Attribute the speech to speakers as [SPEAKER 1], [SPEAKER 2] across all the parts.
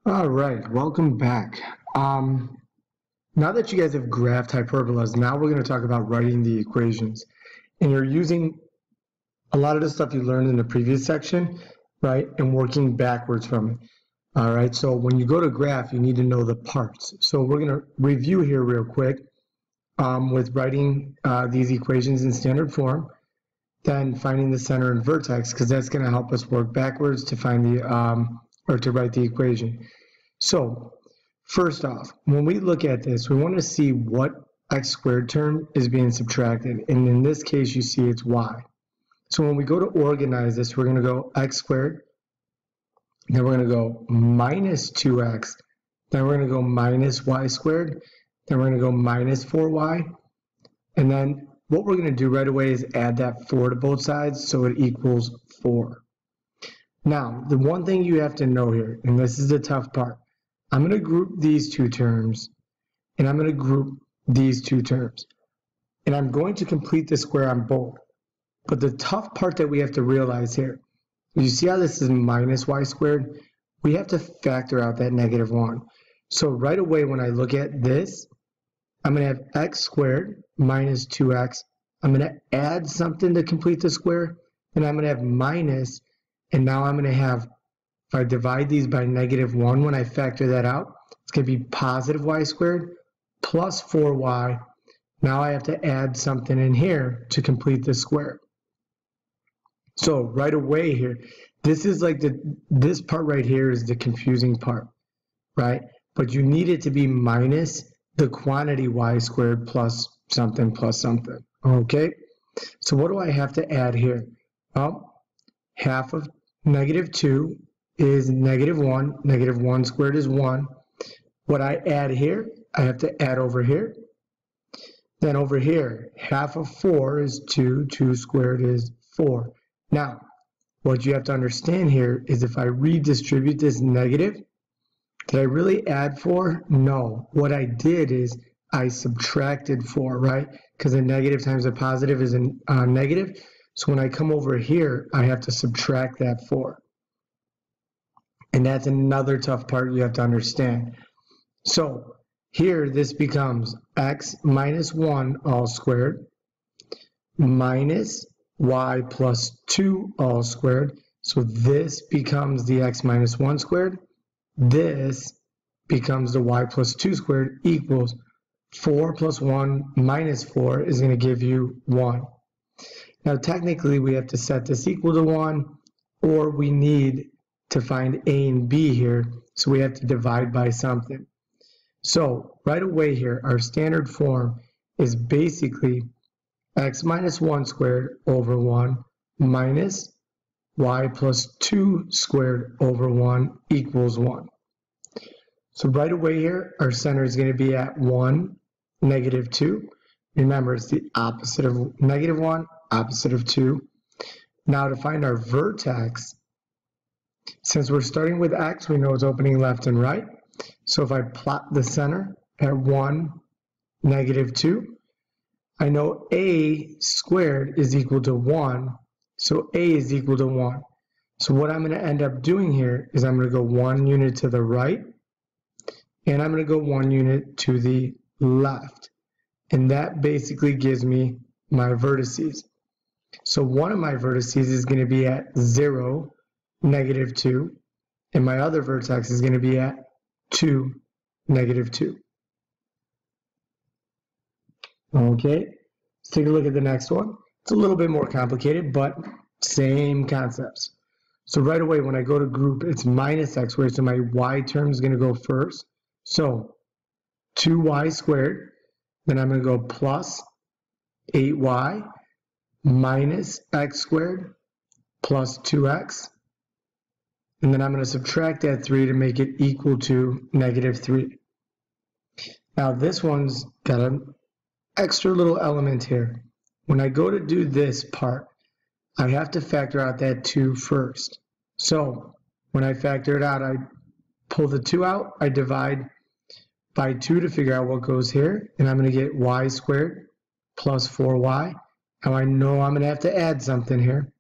[SPEAKER 1] All right, welcome back. Now that you guys have graphed hyperbolas, now we're going to talk about writing the equations. And you're using a lot of the stuff you learned in the previous section, right, and working backwards from it. All right, so when you go to graph, you need to know the parts. So we're going to review here real quick with writing these equations in standard form, then finding the center and vertex, because that's going to help us work backwards to find the, or to write the equation. So first off, when we look at this, we want to see what x squared term is being subtracted. And in this case, you see it's y. So when we go to organize this, we're going to go x squared, then we're going to go minus 2x, then we're going to go minus y squared, then we're going to go minus 4y. And then what we're going to do right away is add that 4 to both sides, so it equals 4. Now, the one thing you have to know here, and this is the tough part, I'm going to group these two terms, and I'm going to group these two terms. And I'm going to complete the square on both. But the tough part that we have to realize here, you see how this is minus y squared? We have to factor out that negative 1. So right away when I look at this, I'm going to have x squared minus 2x. I'm going to add something to complete the square, and I'm going to have minus, and now I'm going to have, if I divide these by negative 1, when I factor that out, it's going to be positive y squared plus 4y. Now I have to add something in here to complete the square. So right away here, this is like this part right here is the confusing part, right? But you need it to be minus the quantity y squared plus something, okay? So what do I have to add here? Well, half of negative 2 is negative 1. Negative 1 squared is 1. What I add here, I have to add over here. Then over here, half of 4 is 2. 2 squared is 4. Now, what you have to understand here is if I redistribute this negative, did I really add 4? No. What I did is I subtracted 4, right? Because a negative times a positive is a negative. So when I come over here, I have to subtract that 4. And that's another tough part you have to understand. So here, this becomes x minus 1 all squared minus y plus 2 all squared. So this becomes the x minus 1 squared. This becomes the y plus 2 squared equals 4 plus 1 minus 4 is going to give you 1. Now technically we have to set this equal to 1, or we need to find a and b here, so we have to divide by something. So right away here, our standard form is basically x minus 1 squared over 1 minus y plus 2 squared over 1 equals 1. So right away here, our center is going to be at 1, negative 2. Remember, it's the opposite of negative 1, opposite of 2. Now to find our vertex, since we're starting with x, we know it's opening left and right. So if I plot the center at 1, negative 2, I know a squared is equal to 1, so a is equal to 1. So what I'm going to end up doing here is I'm going to go 1 unit to the right, and I'm going to go 1 unit to the left. And that basically gives me my vertices. So one of my vertices is going to be at 0, negative 2, and my other vertex is going to be at 2, negative 2. Okay, let's take a look at the next one. It's a little bit more complicated, but same concepts. So right away, when I go to group, it's minus x squared, so my y term is going to go first. So 2y squared, then I'm going to go plus 8y minus x squared plus 2x. And then I'm going to subtract that 3 to make it equal to negative 3. Now this one's got an extra little element here. When I go to do this part, I have to factor out that 2 first. So when I factor it out, I pull the 2 out, I divide by 2 to figure out what goes here, and I'm going to get y squared plus 4y. Now I know I'm going to have to add something here.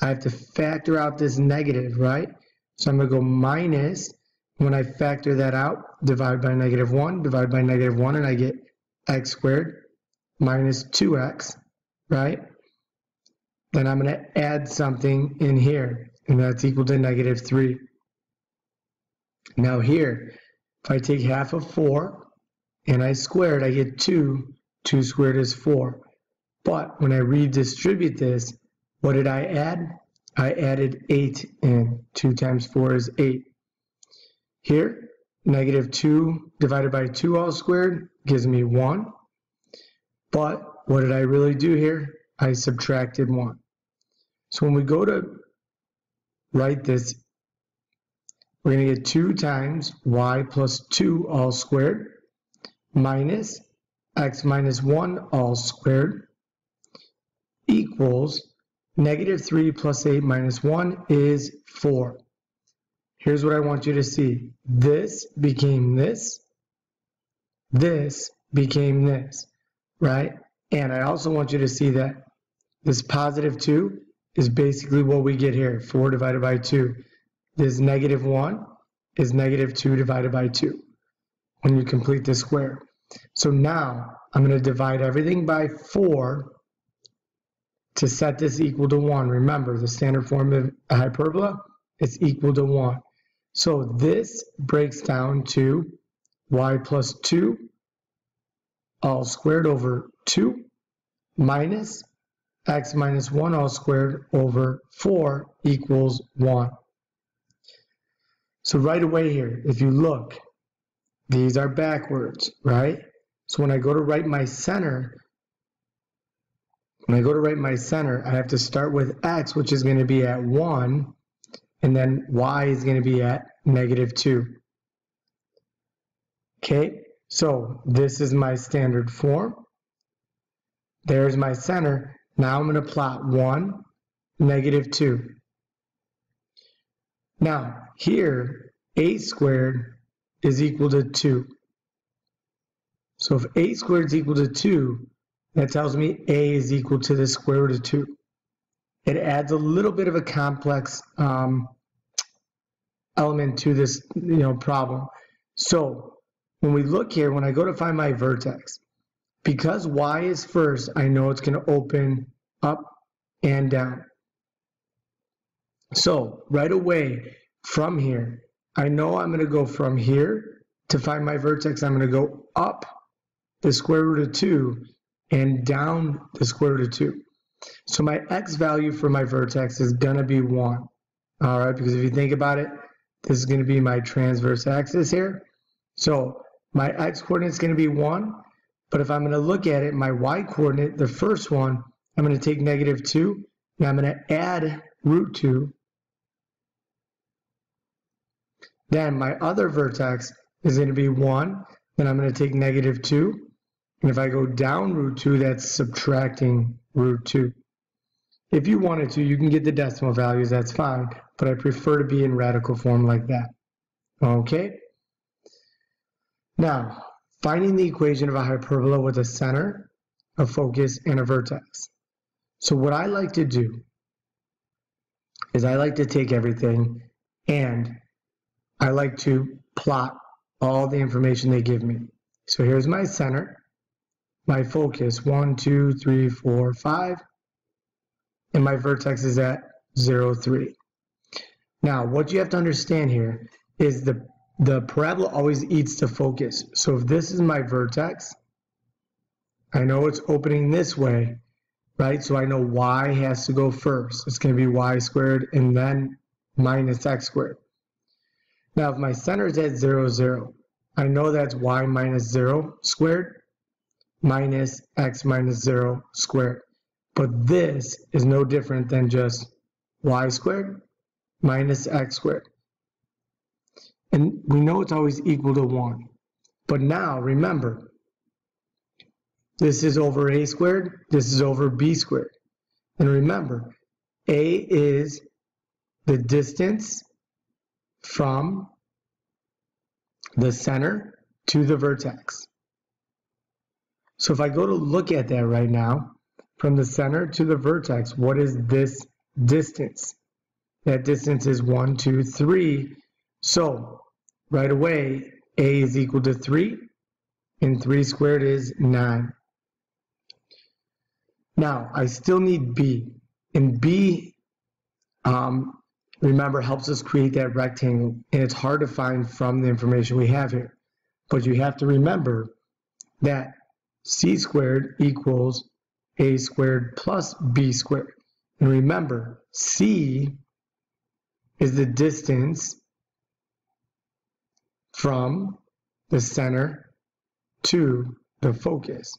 [SPEAKER 1] I have to factor out this negative, right? So I'm going to go minus, When I factor that out, divide by -1, divide by -1, and I get x squared minus 2x, right? Then I'm going to add something in here, and that's equal to -3. Now here, if I take half of 4 and I square it, I get 2. 2 squared is 4. But when I redistribute this, what did I add? I added 8 in. 2 times 4 is 8. Here, -2 divided by 2 all squared gives me 1. But what did I really do here? I subtracted 1. So when we go to write this, we're going to get 2 times y plus 2 all squared minus x minus 1 all squared equals -3 plus 8 minus 1 is 4. Here's what I want you to see. This became this. This became this, right? And I also want you to see that this positive 2 is basically what we get here, 4 divided by 2. This -1 is -2 divided by 2 when you complete the square. So now I'm going to divide everything by 4 to set this equal to 1. Remember, the standard form of a hyperbola is equal to 1. So this breaks down to y plus 2 all squared over 2 minus x minus 1 all squared over 4 equals 1. So right away here, if you look, these are backwards, right? So when I go to write my center, I have to start with x, which is going to be at 1, and then y is going to be at -2. Okay, so this is my standard form. There's my center. Now I'm going to plot 1, -2. Now, here, a squared is equal to 2. So if a squared is equal to 2, that tells me a is equal to the square root of 2. It adds a little bit of a complex element to this problem. So when we look here, when I go to find my vertex, because y is first, I know it's going to open up and down. So right away from here, I know I'm going to go from here to find my vertex. I'm going to go up the square root of 2 and down the square root of 2. So my x value for my vertex is going to be 1. All right, because if you think about it, this is going to be my transverse axis here. So my x coordinate is going to be 1. But if I'm going to look at it, my y coordinate, the first one, I'm going to take -2, and I'm going to add root 2. Then my other vertex is going to be 1, then I'm going to take -2. And if I go down root 2, that's subtracting root 2. If you wanted to, you can get the decimal values, that's fine, but I prefer to be in radical form like that. Okay? Now, finding the equation of a hyperbola with a center, a focus, and a vertex. So what I like to do is I like to take everything and I like to plot all the information they give me. So here's my center, my focus, 1, 2, 3, 4, 5, and my vertex is at 0, 3. Now, what you have to understand here is the parabola always eats the focus. So if this is my vertex, I know it's opening this way, right? So I know y has to go first. It's going to be y squared and then minus x squared. Now, if my center is at 0, 0, I know that's y minus 0 squared minus x minus 0 squared. But this is no different than just y squared minus x squared. And we know it's always equal to 1. But now, remember, this is over a squared, this is over b squared. And remember, a is the distance from the center to the vertex. So if I go to look at that right now, from the center to the vertex, what is this distance? That distance is 1, 2, 3. So right away, a is equal to 3, and 3 squared is 9. Now, I still need b, and b, remember, helps us create that rectangle, and it's hard to find from the information we have here. But you have to remember that c squared equals a squared plus b squared. And remember, c is the distance from the center to the focus.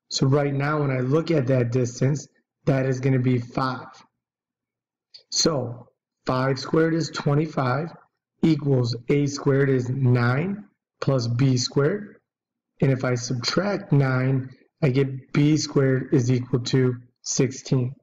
[SPEAKER 1] So right now, when I look at that distance, that is going to be 5. So 5 squared is 25 equals a squared is 9 plus b squared. And if I subtract 9, I get b squared is equal to 16.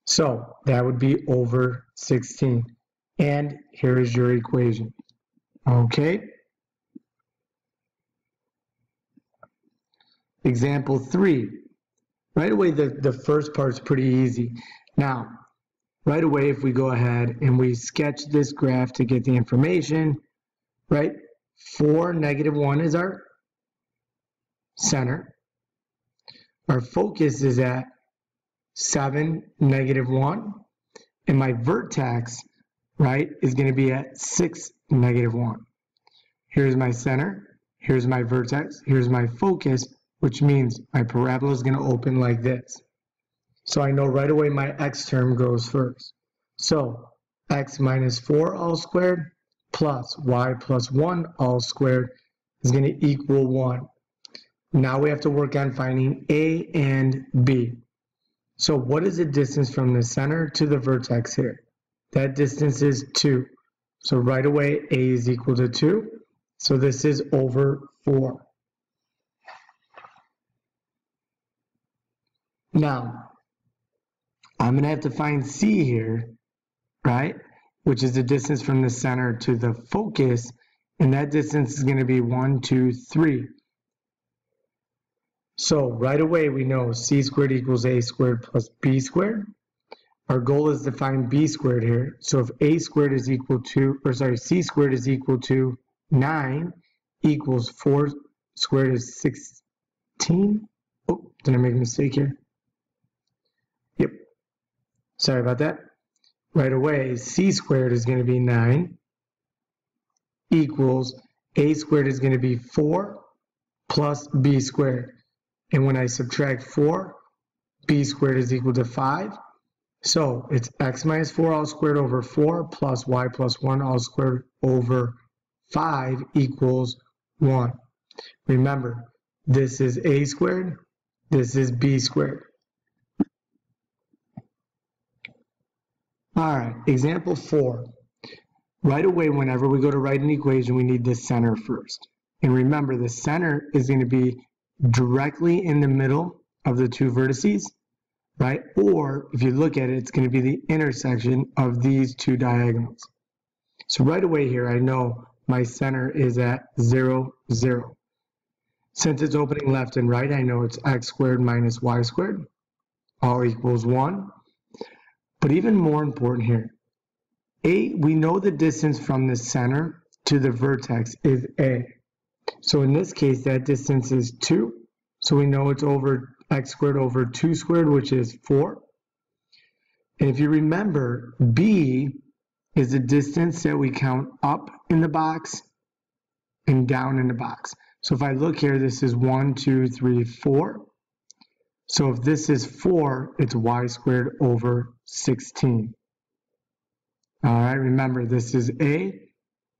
[SPEAKER 1] So that would be over 16. And here is your equation. Okay. Example 3. Right away, the first part's pretty easy. Now, right away, if we go ahead and we sketch this graph to get the information, right? 4, -1 is our center. Our focus is at 7, -1. And my vertex, right, is going to be at 6, -1. Here's my center. Here's my vertex. Here's my focus, which means my parabola is going to open like this. So I know right away my x term goes first. So x minus 4 all squared plus y plus 1 all squared is going to equal 1. Now we have to work on finding a and b. So what is the distance from the center to the vertex here? That distance is 2. So right away a is equal to 2. So this is over 4. Now, I'm going to have to find c here, right? Which is the distance from the center to the focus. And that distance is going to be 1, 2, 3. So right away we know c squared equals a squared plus b squared. Our goal is to find b squared here. So if a squared is equal to, c squared is equal to 9 equals 4 squared is 16. Oh, did I make a mistake here? Yep. Sorry about that. Right away, c squared is going to be 9 equals a squared is going to be 4 plus b squared. And when I subtract 4, b squared is equal to 5. So it's x minus 4 all squared over 4 plus y plus 1 all squared over 5 equals 1. Remember, this is a squared, this is b squared. All right, example 4. Right away, whenever we go to write an equation, we need the center first. And remember, the center is going to be directly in the middle of the two vertices, right? Or if you look at it, it's going to be the intersection of these two diagonals. So right away here, I know my center is at 0, 0. Since it's opening left and right, I know it's x squared minus y squared, all equals 1. But even more important here, we know the distance from the center to the vertex is a. So in this case, that distance is 2. So we know it's over x squared over 2 squared, which is 4. And if you remember, b is the distance that we count up in the box and down in the box. So if I look here, this is 1, 2, 3, 4. So if this is 4, it's y squared over 16. All right, remember, this is a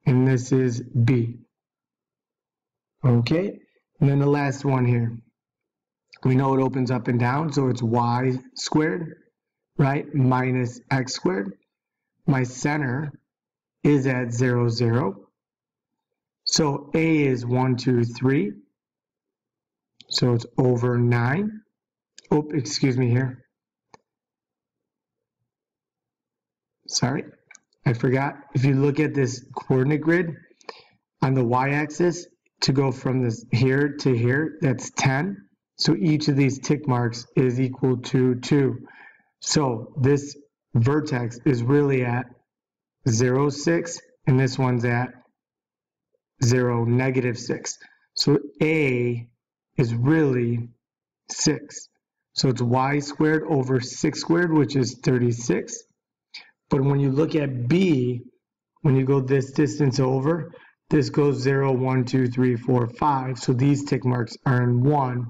[SPEAKER 1] and this is b. Okay, and then the last one here. We know it opens up and down, so it's y squared, right, minus x squared. My center is at 0, 0. So a is 1, 2, 3. So it's over 9. Oh, excuse me here. Sorry, I forgot. If you look at this coordinate grid on the y-axis, to go from this here to here, that's 10. So each of these tick marks is equal to 2. So this vertex is really at 0, 6, and this one's at 0, -6. So A is really 6. So it's y squared over 6 squared, which is 36. But when you look at B, when you go this distance over, this goes 0, 1, 2, 3, 4, 5. So these tick marks are in 1.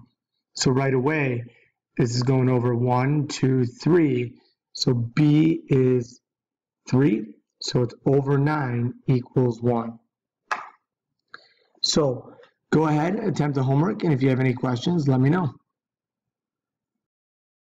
[SPEAKER 1] So right away, this is going over 1, 2, 3. So B is 3. So it's over 9 equals 1. So go ahead, attempt the homework, and if you have any questions, let me know.